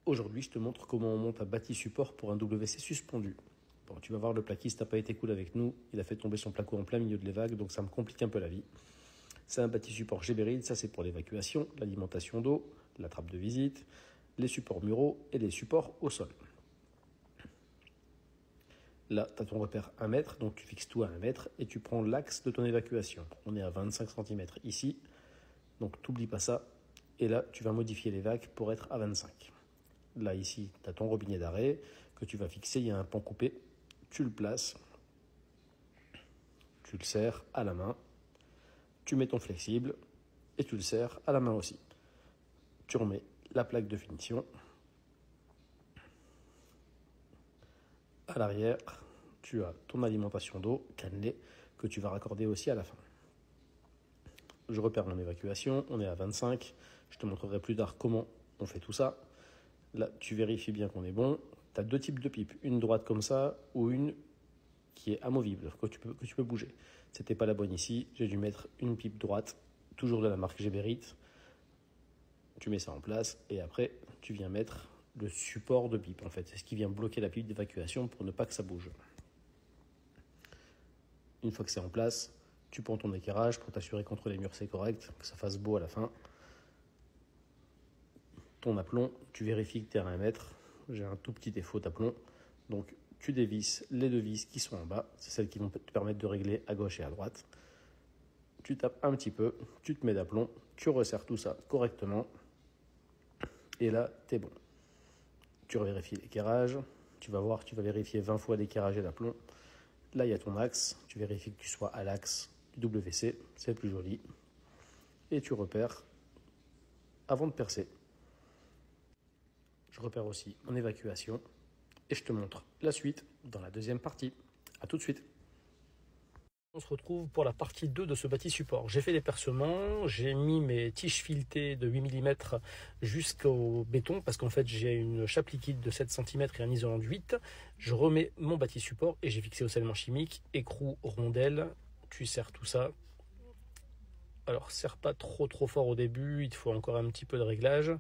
Aujourd'hui, je te montre comment on monte un bâti support pour un WC suspendu. Bon, tu vas voir, le plaquiste n'a pas été cool avec nous. Il a fait tomber son placo en plein milieu de l'évague, donc ça me complique un peu la vie. C'est un bâti support Geberit, ça c'est pour l'évacuation, l'alimentation d'eau, la trappe de visite, les supports muraux et les supports au sol. Là, tu as ton repère 1 mètre, donc tu fixes tout à 1 mètre et tu prends l'axe de ton évacuation. On est à 25 cm ici, donc t'oublie pas ça. Et là, tu vas modifier les vagues pour être à 25. Là, ici, tu as ton robinet d'arrêt que tu vas fixer. Il y a un pan coupé. Tu le places. Tu le serres à la main. Tu mets ton flexible et tu le serres à la main aussi. Tu remets la plaque de finition. À l'arrière, tu as ton alimentation d'eau cannelée que tu vas raccorder aussi à la fin. Je repère mon évacuation. On est à 25. Je te montrerai plus tard comment on fait tout ça. Là, tu vérifies bien qu'on est bon. Tu as deux types de pipes, une droite comme ça ou une qui est amovible, que tu peux bouger. C'était pas la bonne ici, j'ai dû mettre une pipe droite, toujours de la marque Geberit. Tu mets ça en place et après, tu viens mettre le support de pipe. En fait, c'est ce qui vient bloquer la pipe d'évacuation pour ne pas que ça bouge. Une fois que c'est en place, tu prends ton éclairage pour t'assurer qu'entre les murs c'est correct, que ça fasse beau à la fin. Ton aplomb, tu vérifies que tu es à 1 mètre. J'ai un tout petit défaut d'aplomb. Donc, tu dévisses les deux vis qui sont en bas. C'est celles qui vont te permettre de régler à gauche et à droite. Tu tapes un petit peu, tu te mets d'aplomb, tu resserres tout ça correctement. Et là, tu es bon. Tu revérifies l'éclairage. Tu vas voir, tu vas vérifier 20 fois l'éclairage et l'aplomb. Là, il y a ton axe. Tu vérifies que tu sois à l'axe du WC. C'est plus joli. Et tu repères avant de percer. Je repère aussi mon évacuation et je te montre la suite dans la deuxième partie. A tout de suite. On se retrouve pour la partie 2 de ce bâti support. J'ai fait des percements, j'ai mis mes tiges filetées de 8 mm jusqu'au béton parce qu'en fait j'ai une chape liquide de 7 cm et un isolant de 8. Je remets mon bâti support et j'ai fixé au scellement chimique, écrou, rondelle. Tu serres tout ça. Alors serre pas trop fort au début, il te faut encore un petit peu de réglage.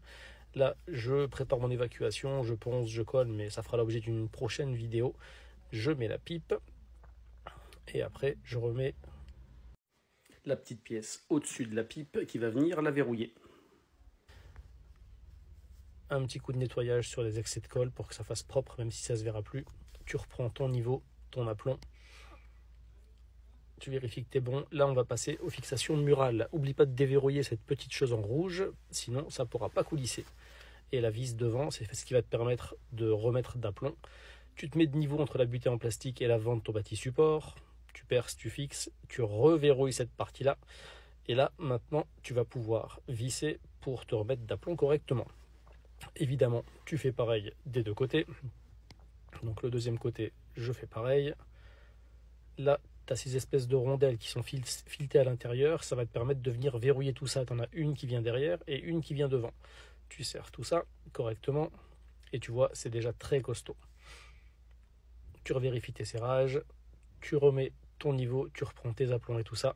Là, je prépare mon évacuation, je ponce, je colle, mais ça fera l'objet d'une prochaine vidéo. Je mets la pipe et après, je remets la petite pièce au-dessus de la pipe qui va venir la verrouiller. Un petit coup de nettoyage sur les excès de colle pour que ça fasse propre, même si ça ne se verra plus. Tu reprends ton niveau, ton aplomb. Tu vérifies que tu es bon. Là, on va passer aux fixations murales. Oublie pas de déverrouiller cette petite chose en rouge, sinon ça ne pourra pas coulisser. Et la vis devant, c'est ce qui va te permettre de remettre d'aplomb. Tu te mets de niveau entre la butée en plastique et l'avant de ton bâti support. Tu perces, tu fixes, tu reverrouilles cette partie-là. Et là, maintenant, tu vas pouvoir visser pour te remettre d'aplomb correctement. Évidemment, tu fais pareil des deux côtés. Donc le deuxième côté, je fais pareil. Là, tu as ces espèces de rondelles qui sont filetées à l'intérieur. Ça va te permettre de venir verrouiller tout ça. Tu en as une qui vient derrière et une qui vient devant. Tu serres tout ça correctement et tu vois, c'est déjà très costaud. Tu revérifies tes serrages, tu remets ton niveau, tu reprends tes aplombs et tout ça.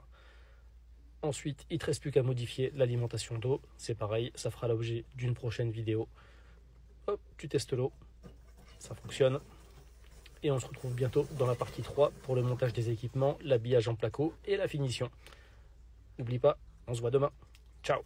Ensuite, il ne te reste plus qu'à modifier l'alimentation d'eau. C'est pareil, ça fera l'objet d'une prochaine vidéo. Hop, tu testes l'eau, ça fonctionne. Et on se retrouve bientôt dans la partie 3 pour le montage des équipements, l'habillage en placo et la finition. N'oublie pas, on se voit demain. Ciao!